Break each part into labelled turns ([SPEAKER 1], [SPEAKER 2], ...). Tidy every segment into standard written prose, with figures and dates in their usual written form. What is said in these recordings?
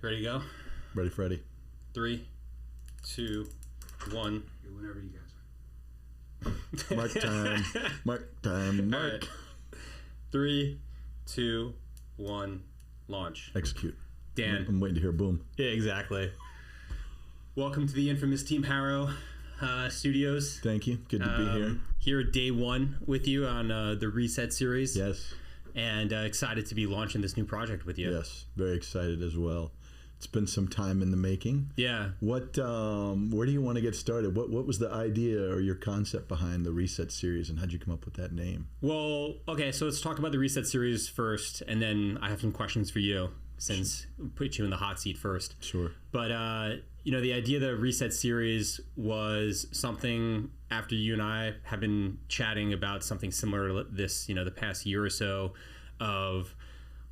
[SPEAKER 1] Ready to go?
[SPEAKER 2] Ready, Freddy.
[SPEAKER 1] 3, 2, 1.
[SPEAKER 3] Whenever you guys are.
[SPEAKER 2] Mark time. Mark time. Mark.
[SPEAKER 1] Right. 3, 2, 1. Launch.
[SPEAKER 2] Execute.
[SPEAKER 1] Dan.
[SPEAKER 2] I'm waiting to hear boom.
[SPEAKER 1] Yeah, exactly. Welcome to the infamous Team Harrow studios.
[SPEAKER 2] Thank you. Good to be here.
[SPEAKER 1] Here at day one with you on the Reset series.
[SPEAKER 2] Yes.
[SPEAKER 1] And excited to be launching this new project with you.
[SPEAKER 2] Yes. Very excited as well. It's been some time in the making.
[SPEAKER 1] Yeah.
[SPEAKER 2] What? Where do you want to get started? What was the idea or your concept behind the Reset series, and how'd you come up with that name?
[SPEAKER 1] Well, okay, so let's talk about the Reset series first, and then I have some questions for you since we put you in the hot seat first.
[SPEAKER 2] Sure.
[SPEAKER 1] But the idea of the Reset series was something after you and I have been chatting about something similar to this, the past year or so, of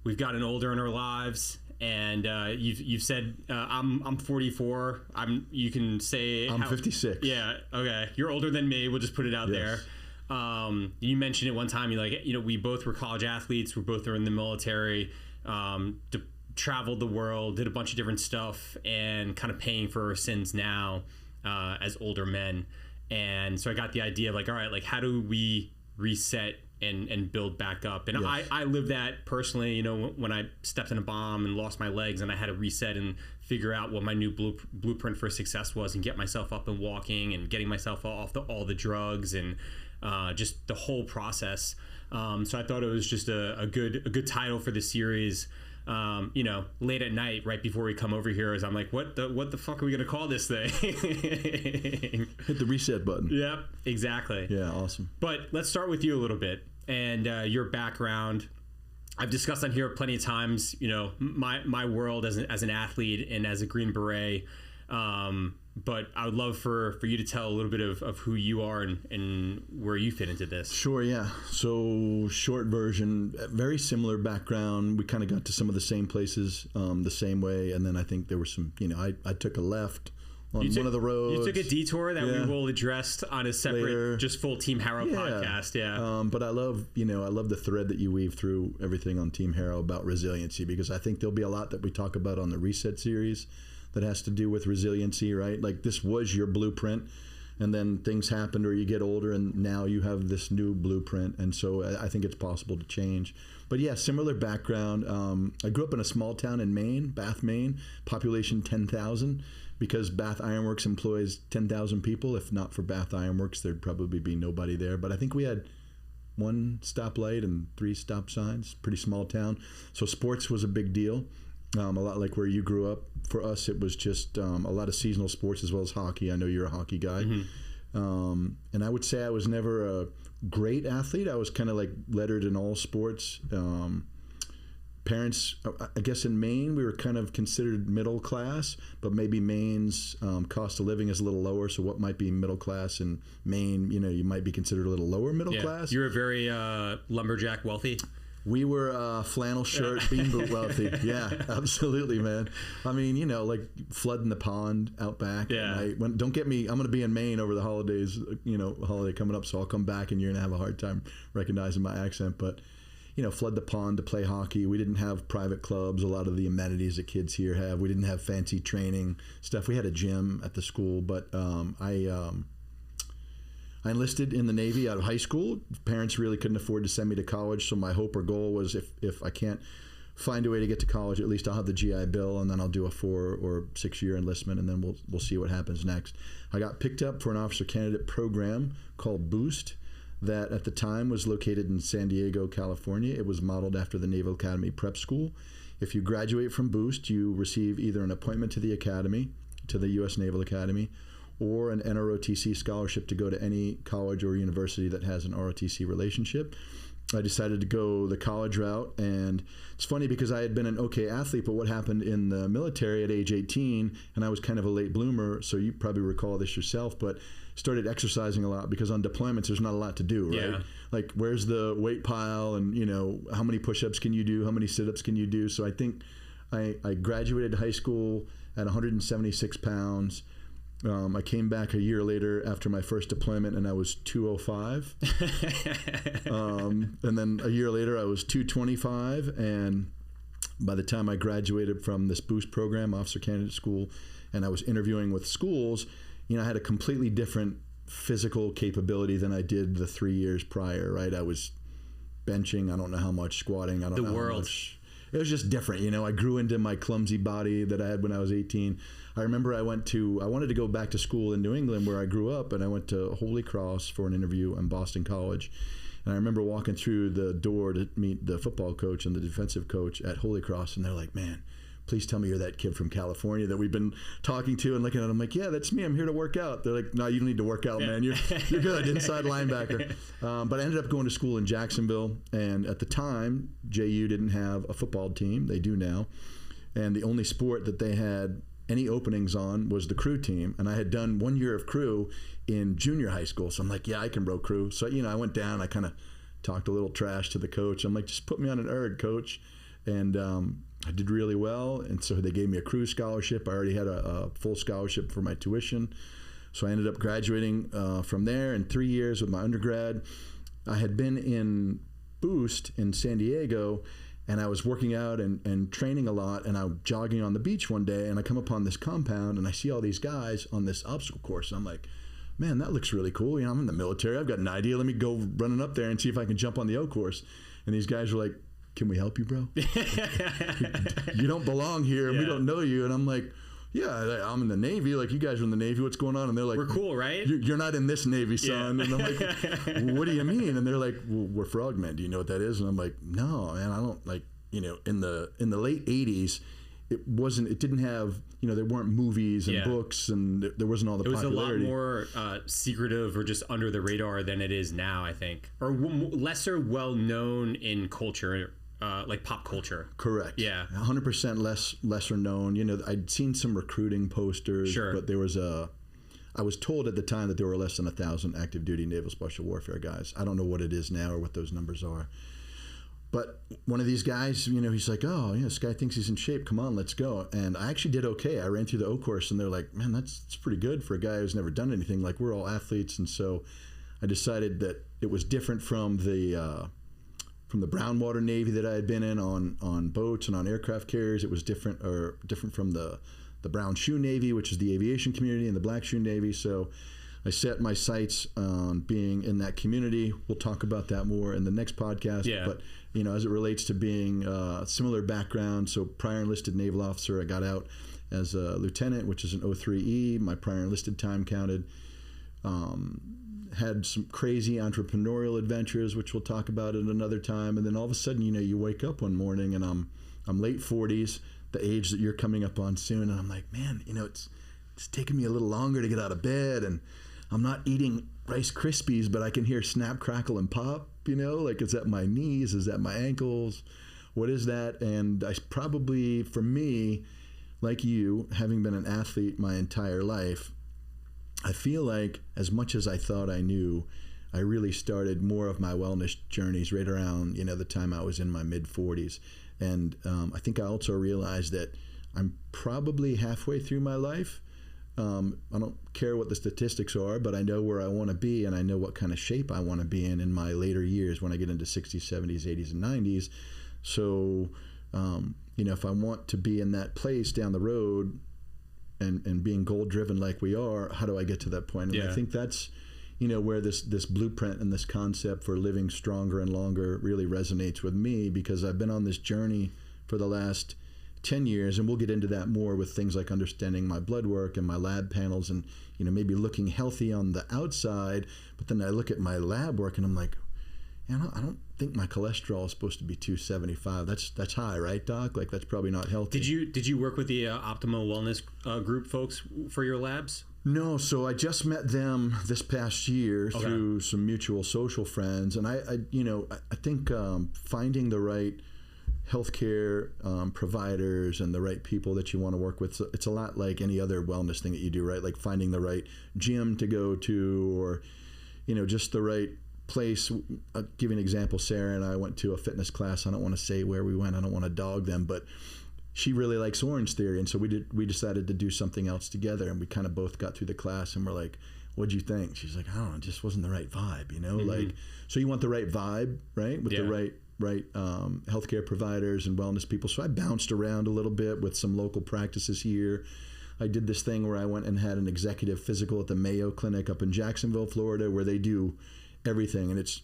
[SPEAKER 1] we've gotten older in our lives. And you've said I'm 44. You can say
[SPEAKER 2] I'm 56.
[SPEAKER 1] Yeah. Okay. You're older than me. We'll just put it out there. You mentioned it one time. You we both were college athletes. We both are in the military. Traveled the world, did a bunch of different stuff, and kind of paying for our sins now as older men. And so I got the idea of all right, how do we reset and build back up? And yes. I lived that personally, when I stepped in a bomb and lost my legs, and I had to reset and figure out what my new blueprint for success was, and get myself up and walking and getting myself off all the drugs and just the whole process. So I thought it was just a good title for the series. Late at night, right before we come over here, as I'm like, what the fuck are we gonna call this thing?
[SPEAKER 2] Hit the reset button.
[SPEAKER 1] Yep, exactly.
[SPEAKER 2] Yeah, awesome.
[SPEAKER 1] But let's start with you a little bit and your background. I've discussed on here plenty of times, my world as an athlete and as a Green Beret. But I would love for you to tell a little bit of who you are and where you fit into this.
[SPEAKER 2] Sure, yeah. So short version, very similar background. We kind of got to some of the same places the same way. And then I think there were some, I took a left on one of the roads.
[SPEAKER 1] You took a detour that we will address on a separate,
[SPEAKER 2] later.
[SPEAKER 1] Just full Team Harrow podcast. Yeah.
[SPEAKER 2] But I love the thread that you weave through everything on Team Harrow about resiliency, because I think there'll be a lot that we talk about on the Reset series that has to do with resiliency, right? Like this was your blueprint, and then things happened or you get older and now you have this new blueprint. And so I think it's possible to change. But yeah, similar background. I grew up in a small town in Maine, Bath, Maine, population 10,000, because Bath Ironworks employs 10,000 people. If not for Bath Ironworks, there'd probably be nobody there. But I think we had 1 stoplight and 3 stop signs, pretty small town. So sports was a big deal. A lot like where you grew up. For us, it was just a lot of seasonal sports as well as hockey. I know you're a hockey guy. Mm-hmm. And I would say I was never a great athlete. I was kind of like lettered in all sports. Parents, I guess in Maine, we were kind of considered middle class, but maybe Maine's cost of living is a little lower. So what might be middle class in Maine, you might be considered a little lower middle class.
[SPEAKER 1] You were very lumberjack wealthy.
[SPEAKER 2] We were flannel shirt, bean boot wealthy. Yeah, absolutely, man. I mean, like flooding the pond out back.
[SPEAKER 1] Yeah.
[SPEAKER 2] Don't get me, I'm going to be in Maine over the holidays, holiday coming up, so I'll come back and you're going to have a hard time recognizing my accent. But, flood the pond to play hockey. We didn't have private clubs, a lot of the amenities that kids here have. We didn't have fancy training stuff. We had a gym at the school, but I enlisted in the Navy out of high school. Parents really couldn't afford to send me to college, so my hope or goal was if I can't find a way to get to college, at least I'll have the GI Bill, and then I'll do a 4 or 6 year enlistment, and then we'll see what happens next. I got picked up for an officer candidate program called Boost that at the time was located in San Diego, California. It was modeled after the Naval Academy Prep School. If you graduate from Boost, you receive either an appointment to the Academy, to the U.S. Naval Academy, or an NROTC scholarship to go to any college or university that has an ROTC relationship. I decided to go the college route, and it's funny because I had been an okay athlete, but what happened in the military at age 18, and I was kind of a late bloomer, so you probably recall this yourself, but started exercising a lot because on deployments there's not a lot to do, right?
[SPEAKER 1] Yeah.
[SPEAKER 2] Like where's the weight pile, and how many push-ups can you do, how many sit-ups can you do? So I think I graduated high school at 176 pounds. I came back a year later after my first deployment, and I was 205. And then a year later, I was 225, and by the time I graduated from this Boost program, Officer Candidate School, and I was interviewing with schools, I had a completely different physical capability than I did the 3 years prior, right? I was benching, I don't know how much, squatting, I don't know how much. It was just different, I grew into my clumsy body that I had when I was 18. I remember I wanted to go back to school in New England where I grew up, and I went to Holy Cross for an interview in Boston College. And I remember walking through the door to meet the football coach and the defensive coach at Holy Cross, and they're like, man, please tell me you're that kid from California that we've been talking to and looking at. I'm like, yeah, that's me. I'm here to work out. They're like, no, you don't need to work out, man. You're good, inside linebacker. But I ended up going to school in Jacksonville, and at the time, JU didn't have a football team. They do now. And the only sport that they had any openings on was the crew team, and I had done 1 year of crew in junior high school, so I'm like, yeah, I can row crew. So I went down, I kind of talked a little trash to the coach. I'm like, just put me on an erg, coach. And I did really well, and so they gave me a crew scholarship. I already had a full scholarship for my tuition, so I ended up graduating from there in 3 years with my undergrad. I had been in Boost in San Diego, and I was working out and training a lot, and I was jogging on the beach one day, and I come upon this compound, and I see all these guys on this obstacle course, and I'm like, man, that looks really cool. I'm in the military. I've got an idea. Let me go running up there and see if I can jump on the O course. And these guys were like, can we help you, bro? You don't belong here. Yeah. We don't know you. And I'm like, yeah, I'm in the Navy. Like, you guys are in the Navy. What's going on? And they're like,
[SPEAKER 1] we're cool, right?
[SPEAKER 2] You're not in this Navy, son. Yeah. And I'm like, what do you mean? And they're like, well, we're frogmen. Do you know what that is? And I'm like, no, man, I don't. Like, in the late 80s, it didn't have, there weren't movies and books, and there wasn't all the popularity.
[SPEAKER 1] It was a lot more secretive or just under the radar than it is now, I think. Or lesser well-known in culture, like pop culture.
[SPEAKER 2] Correct.
[SPEAKER 1] Yeah.
[SPEAKER 2] 100% lesser known. I'd seen some recruiting posters,
[SPEAKER 1] sure,
[SPEAKER 2] but there was I was told at the time that there were less than 1,000 active duty naval special warfare guys. I don't know what it is now or what those numbers are. But one of these guys, he's like, oh, this guy thinks he's in shape. Come on, let's go. And I actually did okay. I ran through the O course, and they're like, man, that's pretty good for a guy who's never done anything. Like, we're all athletes. And so I decided that it was different from the brown water Navy that I had been in on boats and on aircraft carriers. It was different from the brown shoe Navy, which is the aviation community, and the black shoe Navy. So I set my sights on being in that community. We'll talk about that more in the next podcast.
[SPEAKER 1] Yeah.
[SPEAKER 2] But, as it relates to being similar background, so prior enlisted naval officer, I got out as a lieutenant, which is an 03E. My prior enlisted time counted. Had some crazy entrepreneurial adventures, which we'll talk about at another time. And then all of a sudden, you wake up one morning, and I'm late 40s, the age that you're coming up on soon. And I'm like, man, it's taking me a little longer to get out of bed, and I'm not eating Rice Krispies, but I can hear snap, crackle, and pop, like, is that my knees? Is that my ankles? What is that? And I probably, for me, like you, having been an athlete my entire life, I feel like as much as I thought I knew, I really started more of my wellness journeys right around, the time I was in my mid-40s. And I think I also realized that I'm probably halfway through my life. I don't care what the statistics are, but I know where I want to be, and I know what kind of shape I want to be in my later years when I get into 60s, 70s, 80s, and 90s. So, if I want to be in that place down the road and being goal-driven like we are, how do I get to that point? And I think that's, where this blueprint and this concept for living stronger and longer really resonates with me, because I've been on this journey for the last 10 years, and we'll get into that more with things like understanding my blood work and my lab panels, and maybe looking healthy on the outside, but then I look at my lab work and I'm like, I don't think my cholesterol is supposed to be 275. That's high, right, Doc? Like, that's probably not healthy.
[SPEAKER 1] Did you work with the Optimal Wellness Group folks for your labs?
[SPEAKER 2] No, so I just met them this past year through some mutual social friends, and I think finding the right healthcare providers and the right people that you want to work with, it's a lot like any other wellness thing that you do, right? Like finding the right gym to go to, or just the right place. I'll give you an example. Sarah and I went to a fitness class. I don't want to say where we went. I don't want to dog them, but she really likes Orange Theory, and so we decided to do something else together, and we kind of both got through the class, and we're like, what'd you think? She's like, I don't know, it just wasn't the right vibe, Mm-hmm. Like, so you want the right vibe, right? With the right right? Healthcare providers and wellness people. So I bounced around a little bit with some local practices here. I did this thing where I went and had an executive physical at the Mayo Clinic up in Jacksonville, Florida, where they do everything. And it's,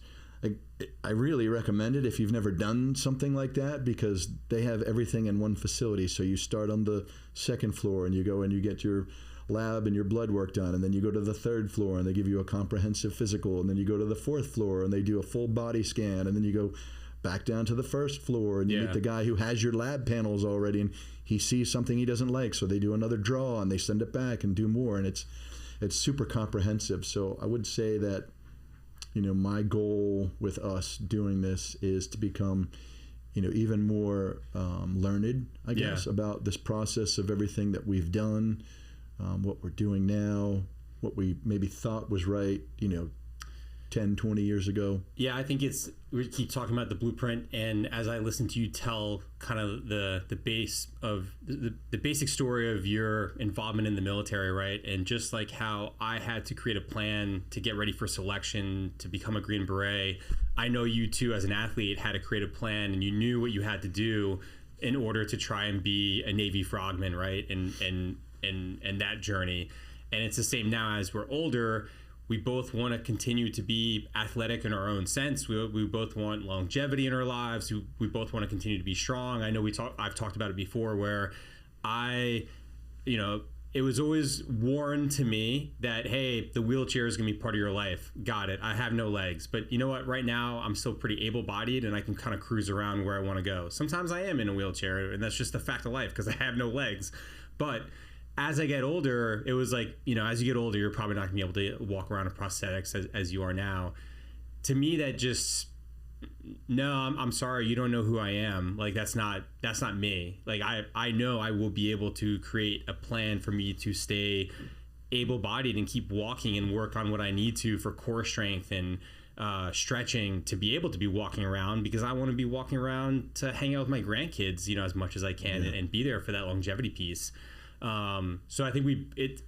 [SPEAKER 2] I really recommend it if you've never done something like that, because they have everything in one facility. So you start on the second floor and you go and you get your lab and your blood work done, and then you go to the third floor and they give you a comprehensive physical, and then you go to the fourth floor and they do a full body scan, and then you go back down to the first floor and you meet the guy who has your lab panels already, and he sees something he doesn't like, so they do another draw and they send it back and do more, and it's super comprehensive. So I would say that, you know, my goal with us doing this is to become, you know, even more learned, I guess, about this process of everything that we've done, what we're doing now, what we maybe thought was right, you know, 10, 20 years ago.
[SPEAKER 1] Yeah, I think we keep talking about the blueprint, and as I listen to you tell kind of the base of the basic story of your involvement in the military, right? And just like how I had to create a plan to get ready for selection, to become a Green Beret, I know you too as an athlete had to create a plan, and you knew what you had to do in order to try and be a Navy frogman, right? And that journey. And it's the same now as we're older. We both want to continue to be athletic in our own sense. We both want longevity in our lives. We both want to continue to be strong. I know I've talked about it before, where it was always warned to me that, hey, the wheelchair is going to be part of your life. Got it. I have no legs. But you know what? Right now, I'm still pretty able-bodied, and I can kind of cruise around where I want to go. Sometimes I am in a wheelchair, and that's just a fact of life because I have no legs. But as I get older, it was like, you know, as you get older, you're probably not going to be able to walk around in prosthetics as you are now. To me, that just, no, I'm sorry, you don't know who I am. Like, that's not me. Like, I know I will be able to create a plan for me to stay able-bodied and keep walking and work on what I need to for core strength and stretching to be able to be walking around, because I want to be walking around to hang out with my grandkids, you know, as much as I can, and be there for that longevity piece. So I think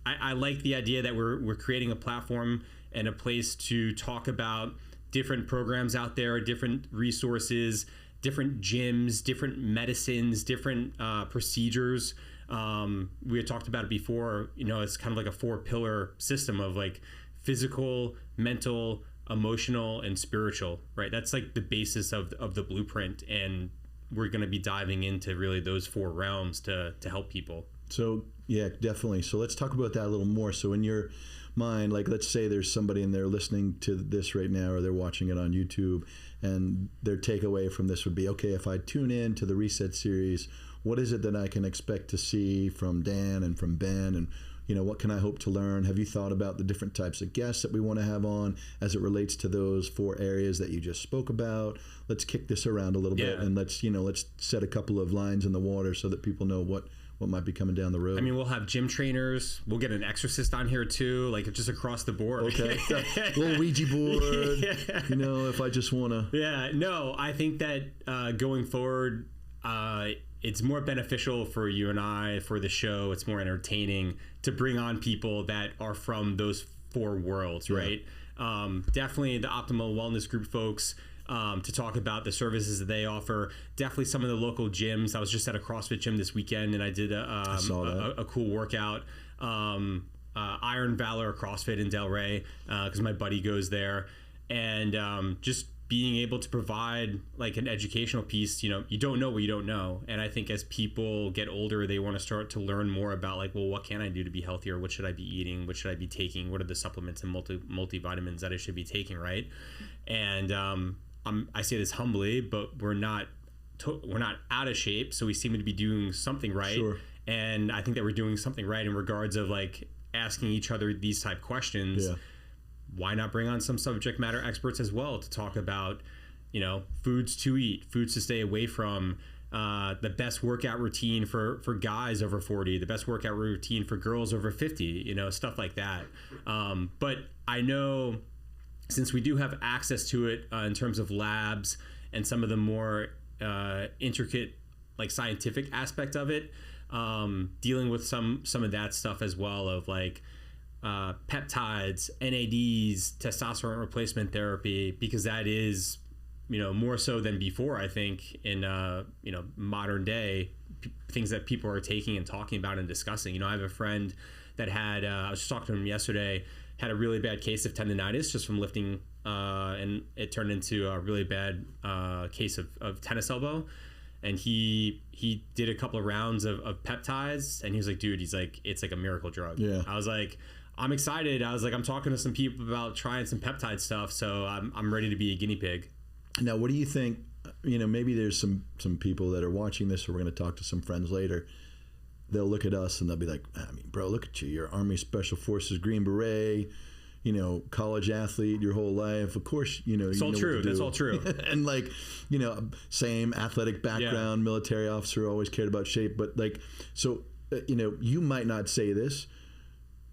[SPEAKER 1] I like the idea that we're creating a platform and a place to talk about different programs out there, different resources, different gyms, different medicines, different procedures. We had talked about it before, you know, it's kind of like a 4-pillar system of like physical, mental, emotional, and spiritual, right? That's like the basis of the blueprint. And we're going to be diving into really those 4 realms to help people.
[SPEAKER 2] So, yeah, definitely. So let's talk about that a little more. So in your mind, like, let's say there's somebody in there listening to this right now, or they're watching it on YouTube, and their takeaway from this would be, okay, if I tune in to the Reset series, what is it that I can expect to see from Dan and from Ben? And, you know, what can I hope to learn? Have you thought about the different types of guests that we want to have on as it relates to those 4 areas that you just spoke about? Let's kick this around a little bit, and let's set a couple of lines in the water so that people know what might be coming down the road.
[SPEAKER 1] I mean, we'll have gym trainers. We'll get an exorcist on here too, like just across the board.
[SPEAKER 2] Okay. Little Ouija board, you know, if I just want to.
[SPEAKER 1] Yeah, no, I think that going forward, it's more beneficial for you and I, for the show. It's more entertaining to bring on people that are from those 4 worlds, right? Definitely the Optimal Wellness Group folks, to talk about the services that they offer. Definitely some of the local gyms. I was just at a CrossFit gym this weekend, and I did a cool workout. Iron Valor CrossFit in Delray, because my buddy goes there. And just being able to provide like an educational piece. You know, you don't know what you don't know. And I think as people get older, they want to start to learn more about like, well, what can I do to be healthier? What should I be eating? What should I be taking? What are the supplements and multivitamins that I should be taking, right? And I say this humbly, but we're not out of shape, so we seem to be doing something right.
[SPEAKER 2] Sure.
[SPEAKER 1] And I think that we're doing something right in regards of like asking each other these type questions. Yeah. Why not bring on some subject matter experts as well to talk about, you know, foods to eat, foods to stay away from, the best workout routine for guys over 40, the best workout routine for girls over 50, you know, stuff like that. But I know, since we do have access to it in terms of labs and some of the more intricate, like scientific aspect of it, dealing with some of that stuff as well, of like peptides, NADs, testosterone replacement therapy, because that is more so than before, I think, in modern day, things that people are taking and talking about and discussing. I have a friend that had, I was just talking to him yesterday, had a really bad case of tendonitis just from lifting, and it turned into a really bad case of tennis elbow. And he did a couple of rounds of peptides, and he was like, dude, it's like a miracle drug.
[SPEAKER 2] Yeah.
[SPEAKER 1] I was like, I'm excited. I was like, I'm talking to some people about trying some peptide stuff, so I'm ready to be a guinea pig.
[SPEAKER 2] Now, what do you think? Maybe there's some people that are watching this, or we're going to talk to some friends later. They'll look at us and they'll be like, I mean, bro, look at you. You're Army Special Forces, Green Beret, college athlete your whole life. Of course,
[SPEAKER 1] it's all true. That's all true.
[SPEAKER 2] And same athletic background, military officer, always cared about shape. But you might not say this.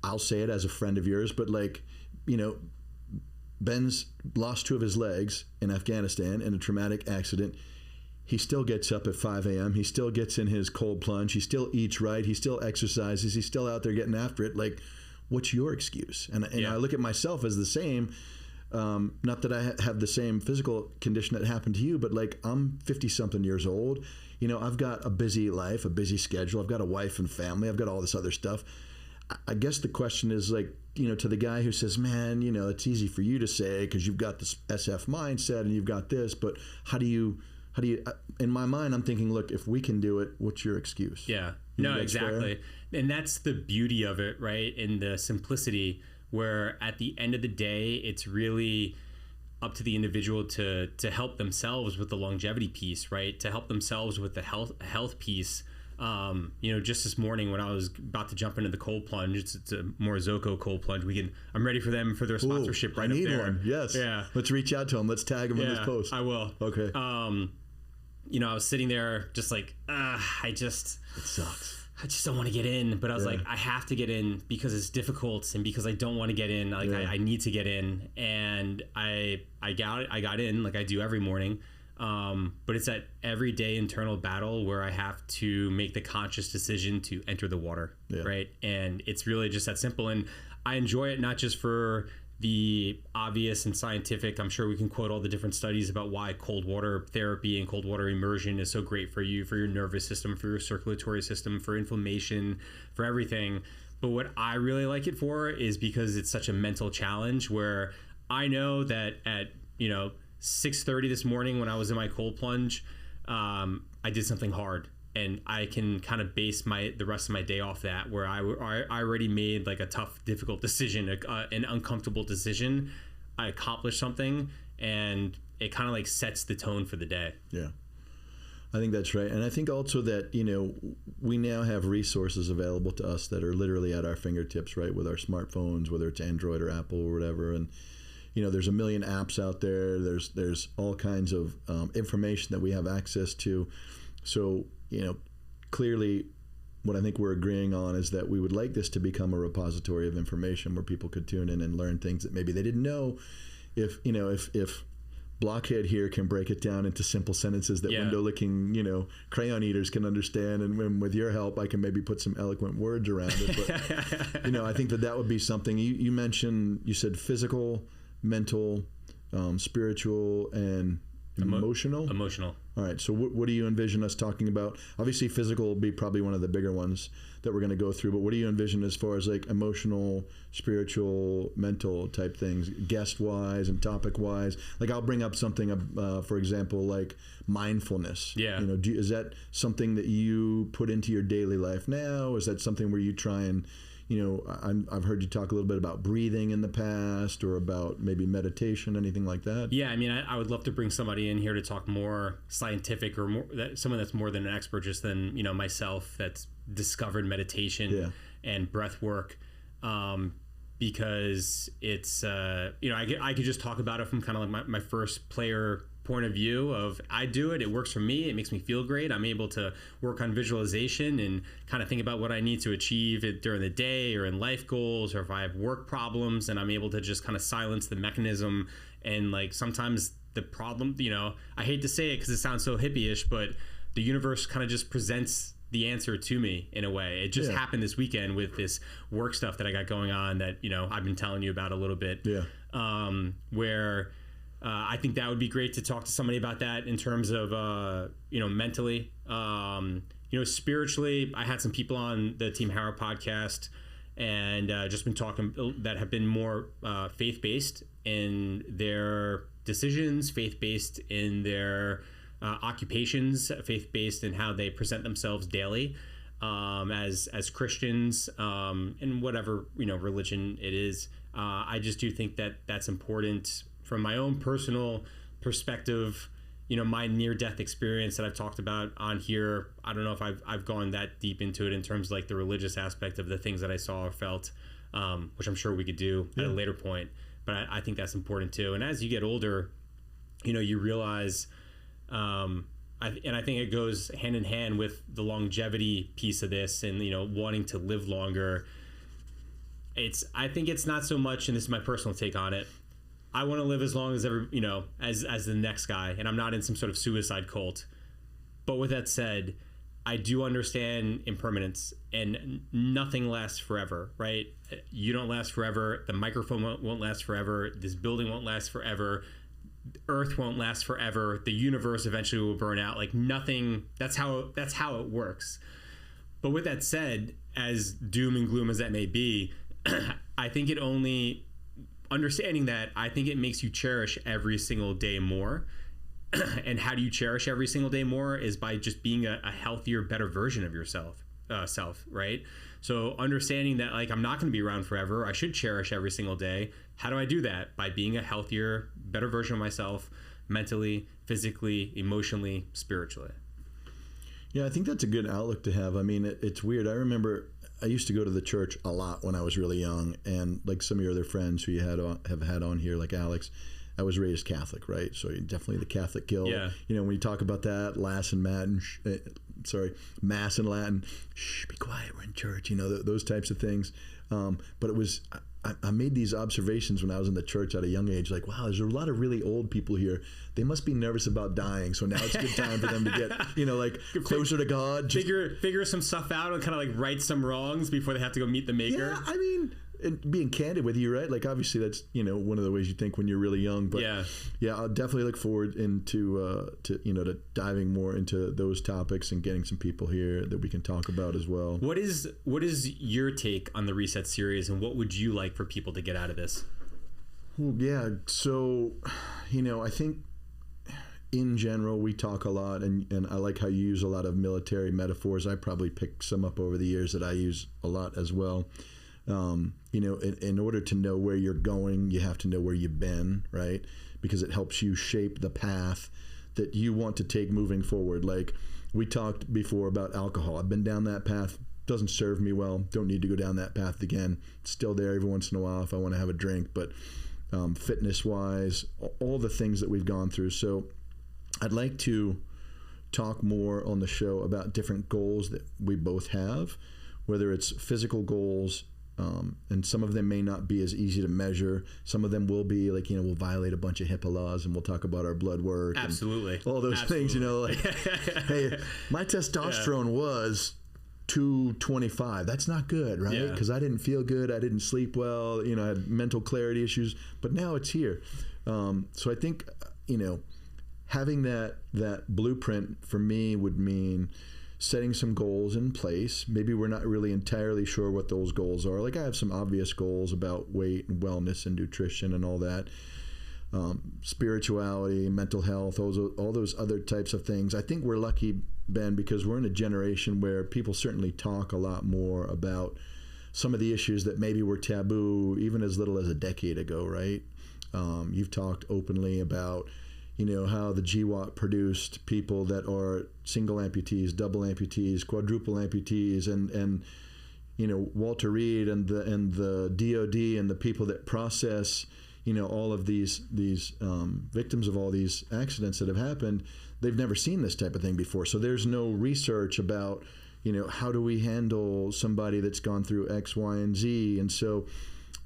[SPEAKER 2] I'll say it as a friend of yours, but Ben's lost 2 of his legs in Afghanistan in a traumatic accident. He still gets up at 5 a.m. He still gets in his cold plunge. He still eats right. He still exercises. He's still out there getting after it. What's your excuse? And I look at myself as the same. Not that I have the same physical condition that happened to you, but I'm 50-something years old. I've got a busy life, a busy schedule. I've got a wife and family. I've got all this other stuff. I guess the question is to the guy who says, man, it's easy for you to say because you've got this SF mindset and you've got this, but how do you, in my mind, I'm thinking, look, if we can do it, what's your excuse?
[SPEAKER 1] Yeah, no, exactly. Fair? And that's the beauty of it, right? In the simplicity where at the end of the day, it's really up to the individual to help themselves with the longevity piece, right? To help themselves with the health piece. Just this morning when I was about to jump into the cold plunge, it's a Morzocco cold plunge. I'm ready for them for their sponsorship right up there. I need one.
[SPEAKER 2] Yes.
[SPEAKER 1] Yeah.
[SPEAKER 2] Let's reach out to them. Let's tag them in this post.
[SPEAKER 1] I will.
[SPEAKER 2] Okay.
[SPEAKER 1] I was sitting there just like, it sucks. I just don't want to get in, but I was like, I have to get in because it's difficult and because I don't want to get in. I need to get in, and I got in like I do every morning. But it's that everyday internal battle where I have to make the conscious decision to enter the water, right? And it's really just that simple. And I enjoy it not just for the obvious and scientific. I'm sure we can quote all the different studies about why cold water therapy and cold water immersion is so great for you, for your nervous system, for your circulatory system, for inflammation, for everything. But what I really like it for is because it's such a mental challenge where I know that at, 6:30 this morning when I was in my cold plunge, I did something hard, and I can kind of base the rest of my day off that, where I already made like a tough, difficult decision, an uncomfortable decision. I accomplished something, and it kind of like sets the tone for the day.
[SPEAKER 2] Yeah, I think that's right. And I think also that, we now have resources available to us that are literally at our fingertips, right? With our smartphones, whether it's Android or Apple or whatever. And there's a million apps out there. There's all kinds of information that we have access to. So, clearly what I think we're agreeing on is that we would like this to become a repository of information where people could tune in and learn things that maybe they didn't know. If Blockhead here can break it down into simple sentences that window-licking, crayon eaters can understand, and with your help, I can maybe put some eloquent words around it. But, I think that would be something. You said physical, mental, spiritual, and emotional?
[SPEAKER 1] Emotional.
[SPEAKER 2] All right. So what do you envision us talking about? Obviously, physical will be probably one of the bigger ones that we're going to go through. But what do you envision as far as like emotional, spiritual, mental type things, guest-wise and topic-wise? Like I'll bring up something, for example, like mindfulness.
[SPEAKER 1] Yeah.
[SPEAKER 2] Is that something that you put into your daily life now? Is that something where you try and I've heard you talk a little bit about breathing in the past, or about maybe meditation, anything like that.
[SPEAKER 1] Yeah, I mean, I would love to bring somebody in here to talk more scientific, or more someone that's more than an expert just than myself, that's discovered meditation and breath work, because it's I could just talk about it from kind of like my first player point of view of I do it works for me, it makes me feel great, I'm able to work on visualization and kind of think about what I need to achieve during the day or in life goals, or if I have work problems, and I'm able to just kind of silence the mechanism. And like sometimes the problem, I hate to say it because it sounds so hippie-ish, but the universe kind of just presents the answer to me in a way. It just happened this weekend with this work stuff that I got going on that I've been telling you about a little bit, where I think that would be great to talk to somebody about that in terms of, mentally. Spiritually, I had some people on the Team Harrow podcast and just been talking that have been more faith-based in their decisions, faith-based in their occupations, faith-based in how they present themselves daily as Christians in whatever religion it is. I just do think that that's important from my own personal perspective. My near-death experience that I've talked about on here, I don't know if I've gone that deep into it in terms of like the religious aspect of the things that I saw or felt, which I'm sure we could do at a later point. But I think that's important too. And as you get older, you realize, and I think it goes hand in hand with the longevity piece of this and, wanting to live longer. I think it's not so much, and this is my personal take on it, I want to live as long as as the next guy, and I'm not in some sort of suicide cult. But with that said, I do understand impermanence, and nothing lasts forever, right? You don't last forever. The microphone won't last forever. This building won't last forever. Earth won't last forever. The universe eventually will burn out. Like nothing. That's how it works. But with that said, as doom and gloom as that may be, I think understanding that, I think it makes you cherish every single day more. And how do you cherish every single day more is by just being a healthier, better version of yourself, right? So understanding that, like, I'm not going to be around forever. I should cherish every single day. How do I do that? By being a healthier, better version of myself, mentally, physically, emotionally, spiritually.
[SPEAKER 2] Yeah, I think that's a good outlook to have. I mean, it's weird. I remember I used to go to the church a lot when I was really young, and like some of your other friends who you have had on here, like Alex, I was raised Catholic, right? So definitely the Catholic guild. Yeah. When you talk about that, Mass and Latin, shh, be quiet, we're in church. Those types of things. But it was. I made these observations when I was in the church at a young age, like, wow, there's a lot of really old people here. They must be nervous about dying. So now it's a good time for them to get, closer to God.
[SPEAKER 1] Figure some stuff out and kind of like right some wrongs before they have to go meet the maker.
[SPEAKER 2] Yeah, I mean, and being candid with you, right? Like, obviously that's, one of the ways you think when you're really young. But yeah, I'll definitely look forward to diving more into those topics and getting some people here that we can talk about as well.
[SPEAKER 1] What is your take on the Reset series, and what would you like for people to get out of this?
[SPEAKER 2] Yeah, so, I think in general, we talk a lot, and I like how you use a lot of military metaphors. I probably picked some up over the years that I use a lot as well. In order to know where you're going, you have to know where you've been, right? Because it helps you shape the path that you want to take moving forward. Like we talked before about alcohol. I've been down that path. Doesn't serve me well. Don't need to go down that path again. It's still there every once in a while if I want to have a drink. But fitness-wise, all the things that we've gone through. So I'd like to talk more on the show about different goals that we both have, whether it's physical goals, and some of them may not be as easy to measure. Some of them will be like, we'll violate a bunch of HIPAA laws and we'll talk about our blood work.
[SPEAKER 1] Absolutely.
[SPEAKER 2] And all those things, like, hey, my testosterone was 225. That's not good, right? Because I didn't feel good. I didn't sleep well. I had mental clarity issues, but now it's here. So I think, having that blueprint for me would mean setting some goals in place. Maybe we're not really entirely sure what those goals are. Like I have some obvious goals about weight and wellness and nutrition and all that. Spirituality, mental health, all those other types of things. I think we're lucky, Ben, because we're in a generation where people certainly talk a lot more about some of the issues that maybe were taboo even as little as a decade ago, right? You've talked openly about how the GWAT produced people that are single amputees, double amputees, quadruple amputees, and Walter Reed and the DOD and the people that process all of these victims of all these accidents that have happened. They've never seen this type of thing before. So there's no research about how do we handle somebody that's gone through X, Y, and Z. And so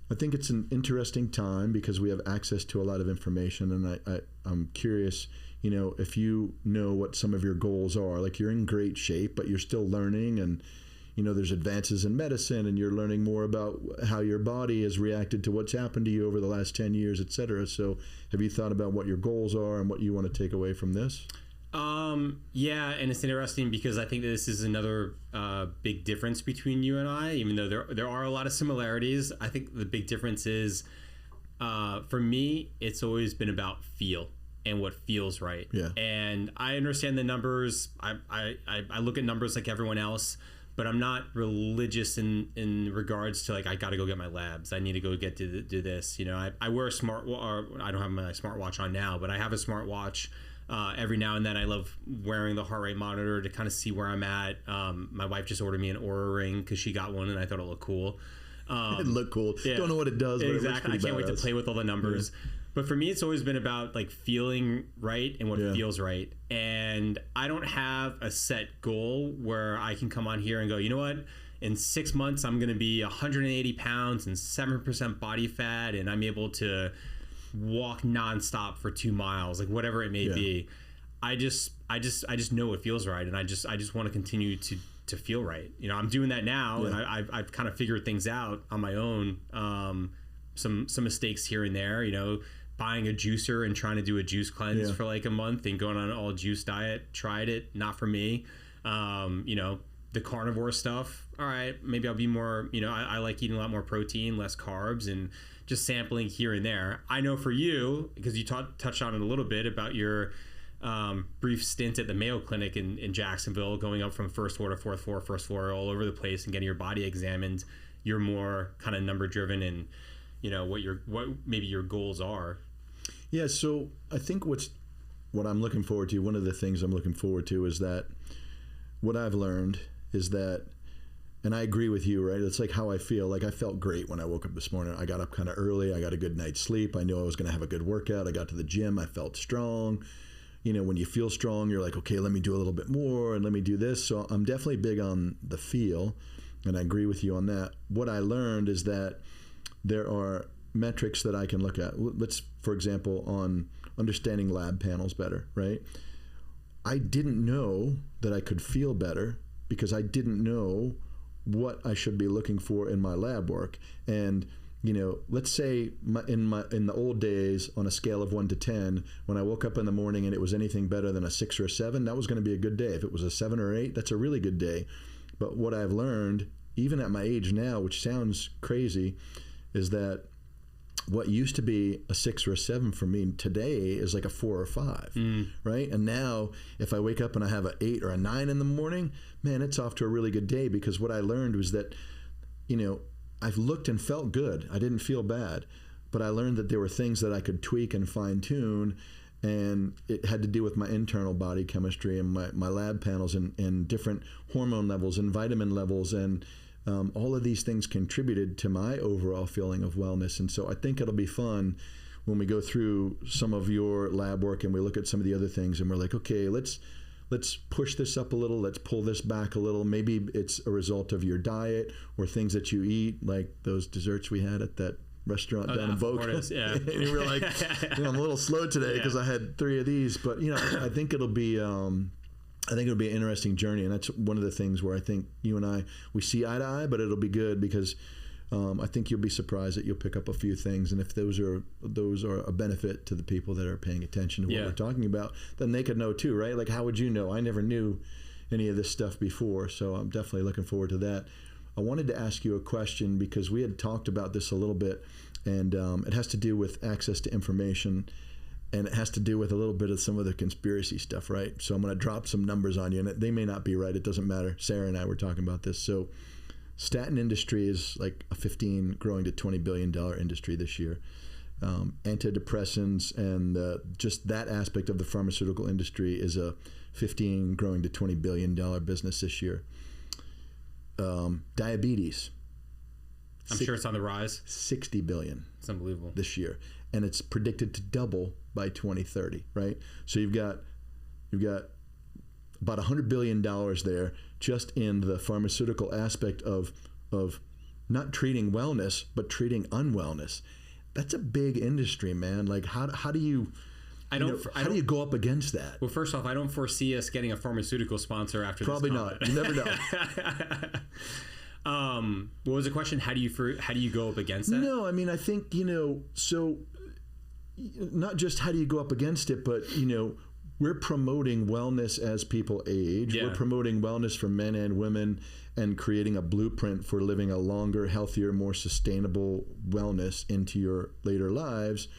[SPEAKER 2] I think it's an interesting time because we have access to a lot of information, and I'm curious, if you know what some of your goals are. Like you're in great shape, but you're still learning, and there's advances in medicine, and you're learning more about how your body has reacted to what's happened to you over the last 10 years, et cetera. So have you thought about what your goals are and what you want to take away from this?
[SPEAKER 1] Yeah, and it's interesting because I think that this is another big difference between you and I, even though there are a lot of similarities. I think the big difference is, for me, it's always been about feel and what feels right.
[SPEAKER 2] Yeah.
[SPEAKER 1] And I understand the numbers. I look at numbers like everyone else, but I'm not religious in regards to like, I got to go get my labs. I need to go do this. I wear a I don't have my smartwatch on now, but I have a smartwatch. Every now and then I love wearing the heart rate monitor to kind of see where I'm at. My wife just ordered me an Oura ring because she got one and I thought it looked cool.
[SPEAKER 2] It looked cool. Yeah. Don't know what it does, but
[SPEAKER 1] exactly.
[SPEAKER 2] It looks
[SPEAKER 1] I can't wait to play with all the numbers.
[SPEAKER 2] Yeah.
[SPEAKER 1] But for me, it's always been about like feeling right and what feels right. And I don't have a set goal where I can come on here and go, you know what? In 6 months, I'm going to be 180 pounds and 7% body fat, and I'm able to walk nonstop for 2 miles, like whatever it may be. I just know it feels right, and I just want to continue to feel right. I'm doing that now, and I've kind of figured things out on my own. Some mistakes here and there, buying a juicer and trying to do a juice cleanse for like a month and going on an all juice diet. Tried it, not for me. The carnivore stuff. All right, maybe I'll be more. I like eating a lot more protein, less carbs, and just sampling here and there. I know for you, because you touched on it a little bit about your brief stint at the Mayo Clinic in Jacksonville, going up from first floor to fourth floor, all over the place, and getting your body examined. You're more kind of number driven, and what maybe your goals are.
[SPEAKER 2] Yeah, so I think what I'm looking forward to, one of the things I'm looking forward to is that what I've learned is that, and I agree with you, right? It's like how I feel. Like I felt great when I woke up this morning. I got up kind of early. I got a good night's sleep. I knew I was going to have a good workout. I got to the gym. I felt strong. When you feel strong, you're like, okay, let me do a little bit more and let me do this. So I'm definitely big on the feel, and I agree with you on that. What I learned is that there are metrics that I can look at. Let's, for example, on understanding lab panels better, right? I didn't know that I could feel better because I didn't know what I should be looking for in my lab work. And let's say in the old days, on a scale of 1 to 10, when I woke up in the morning and it was anything better than a 6 or a 7, that was going to be a good day. If it was a 7 or 8, that's a really good day. But what I've learned, even at my age now, which sounds crazy, is that what used to be a 6 or a 7 for me today is like a 4 or 5, right? And now if I wake up and I have an 8 or a 9 in the morning, man, it's off to a really good day, because what I learned was that, I've looked and felt good. I didn't feel bad, but I learned that there were things that I could tweak and fine tune, and it had to do with my internal body chemistry and my lab panels and different hormone levels and vitamin levels, and all of these things contributed to my overall feeling of wellness. And so I think it'll be fun when we go through some of your lab work and we look at some of the other things and we're like, okay, let's push this up a little, let's pull this back a little. Maybe it's a result of your diet or things that you eat, like those desserts we had at that restaurant down in Boca.
[SPEAKER 1] Yeah.
[SPEAKER 2] And you were like, I'm a little slow today because I had 3 of these. But I think it'll be an interesting journey, and that's one of the things where I think you and we see eye to eye, but it'll be good because I think you'll be surprised that you'll pick up a few things, and if those are a benefit to the people that are paying attention to what we're talking about, then they could know too, right? Like, how would you know? I never knew any of this stuff before, so I'm definitely looking forward to that. I wanted to ask you a question because we had talked about this a little bit, and it has to do with access to information. And it has to do with a little bit of some of the conspiracy stuff, right? So I'm going to drop some numbers on you, and they may not be right. It doesn't matter. Sarah and I were talking about this. So statin industry is like a 15 growing to $20 billion industry this year. Antidepressants and just that aspect of the pharmaceutical industry is a 15 growing to $20 billion business this year. Diabetes.
[SPEAKER 1] I'm sure it's on the rise.
[SPEAKER 2] 60 billion.
[SPEAKER 1] It's unbelievable.
[SPEAKER 2] This year. And it's predicted to double by 2030, right? So you've got about $100 billion there just in the pharmaceutical aspect of not treating wellness, but treating unwellness. That's a big industry, man. Like how do you
[SPEAKER 1] I
[SPEAKER 2] you
[SPEAKER 1] don't.
[SPEAKER 2] know,
[SPEAKER 1] I
[SPEAKER 2] how
[SPEAKER 1] don't
[SPEAKER 2] do you go up against that?
[SPEAKER 1] well, first off, I don't foresee us getting a pharmaceutical sponsor after
[SPEAKER 2] Probably
[SPEAKER 1] this.
[SPEAKER 2] not. You never know.
[SPEAKER 1] What was the question? How do you go up against that?
[SPEAKER 2] No, I mean, I think, so not just how do you go up against it, but, we're promoting wellness as people age.
[SPEAKER 1] Yeah.
[SPEAKER 2] We're promoting wellness for men and women and creating a blueprint for living a longer, healthier, more sustainable wellness into your later lives.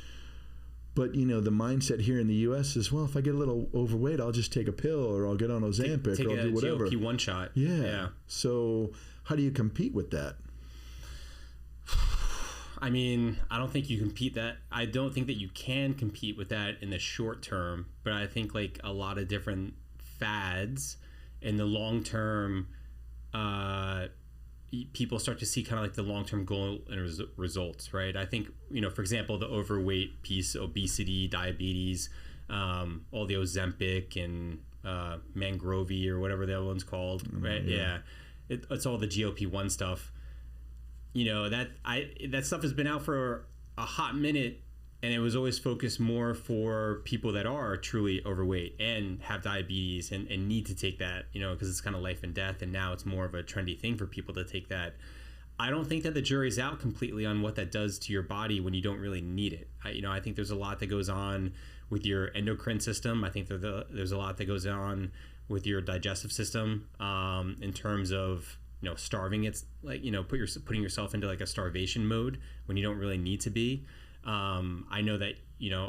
[SPEAKER 2] But, the mindset here in the U.S. is, well, if I get a little overweight, I'll just take a pill or I'll get on Ozempic
[SPEAKER 1] Take
[SPEAKER 2] or I'll do whatever.
[SPEAKER 1] GLP-1 shot.
[SPEAKER 2] Yeah. So how do you compete with that?
[SPEAKER 1] I mean, I don't think you compete that. I don't think that you can compete with that in the short term, but I think like a lot of different fads in the long term, people start to see kind of like the long-term goal and results, right? I think, for example, the overweight piece, obesity, diabetes, all the Ozempic and Mangrovi or whatever the other one's called, right? Yeah. It's all the GLP-1 stuff. That stuff has been out for a hot minute, and it was always focused more for people that are truly overweight and have diabetes and need to take that, because it's kind of life and death. And now it's more of a trendy thing for people to take that. I don't think that the jury's out completely on what that does to your body when you don't really need it. I think there's a lot that goes on with your endocrine system. I think there's a lot that goes on with your digestive system in terms of starving. It's like putting yourself into like a starvation mode when you don't really need to be. I know that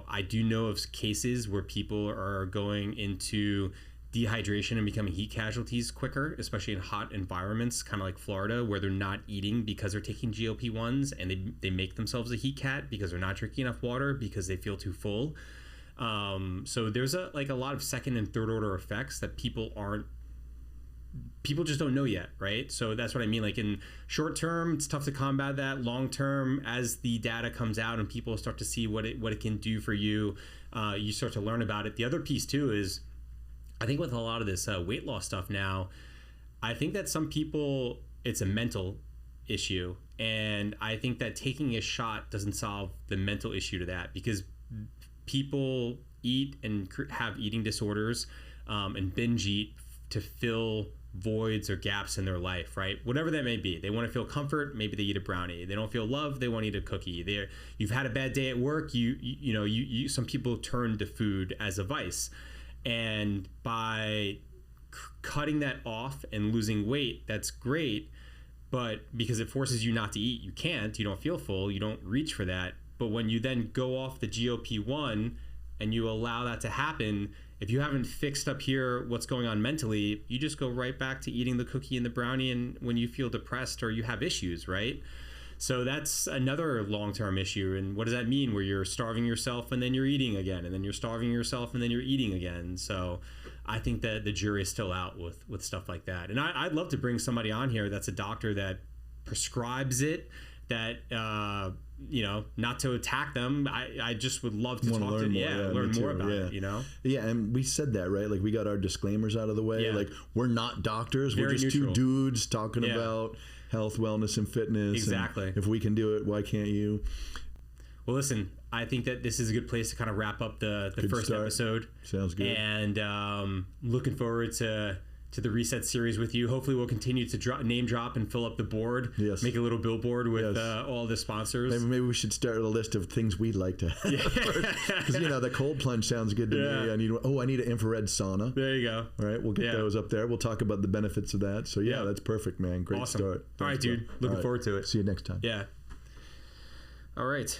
[SPEAKER 1] I do know of cases where people are going into dehydration and becoming heat casualties quicker, especially in hot environments, kind of like Florida, where they're not eating because they're taking GLP-1s, and they make themselves a heat cat because they're not drinking enough water because they feel too full. So there's a lot of second and third order effects that people just don't know yet, right? So that's what I mean. Like in short term, it's tough to combat that. Long term, as the data comes out and people start to see what it can do for you, you start to learn about it. The other piece too is, I think with a lot of this weight loss stuff now, I think that some people, it's a mental issue, and I think that taking a shot doesn't solve the mental issue to that, because people eat and have eating disorders and binge eat to fill voids or gaps in their life, right? Whatever that may be. They want to feel comfort, maybe they eat a brownie. They don't feel love, they want to eat a cookie. You've had a bad day at work, you some people turn to food as a vice. And by cutting that off and losing weight, that's great, but because it forces you not to eat, you don't feel full, you don't reach for that. But when you then go off the GLP-1 and you allow that to happen, if you haven't fixed up here what's going on mentally, you just go right back to eating the cookie and the brownie, and when you feel depressed or you have issues, right? So that's another long-term issue. And what does that mean, where you're starving yourself and then you're eating again, and then you're starving yourself and then you're eating again? So I think that the jury is still out with stuff like that. And I'd love to bring somebody on here that's a doctor that prescribes it, that not to attack them. I just would love to talk to learn more about it.
[SPEAKER 2] Yeah, and we said that, right? Like, we got our disclaimers out of the way.
[SPEAKER 1] Yeah.
[SPEAKER 2] Like, we're not doctors.
[SPEAKER 1] Very
[SPEAKER 2] we're just
[SPEAKER 1] neutral.
[SPEAKER 2] two dudes talking about health, wellness, and fitness.
[SPEAKER 1] Exactly.
[SPEAKER 2] And if we can do it, why can't you?
[SPEAKER 1] Well, listen, I think that this is a good place to kind of wrap up the first episode.
[SPEAKER 2] Sounds good.
[SPEAKER 1] And looking forward to the Reset series with you. Hopefully we'll continue to name drop and fill up the board.
[SPEAKER 2] Yes.
[SPEAKER 1] Make a little billboard with all the sponsors.
[SPEAKER 2] Maybe we should start a list of things we'd like to have. Because, the cold plunge sounds good to me. I need an infrared sauna.
[SPEAKER 1] There you go.
[SPEAKER 2] All right, we'll get those up there. We'll talk about the benefits of that. So, that's perfect, man. Great
[SPEAKER 1] awesome.
[SPEAKER 2] start.
[SPEAKER 1] All right, dude. Looking forward to it.
[SPEAKER 2] See you next time.
[SPEAKER 1] Yeah. All right.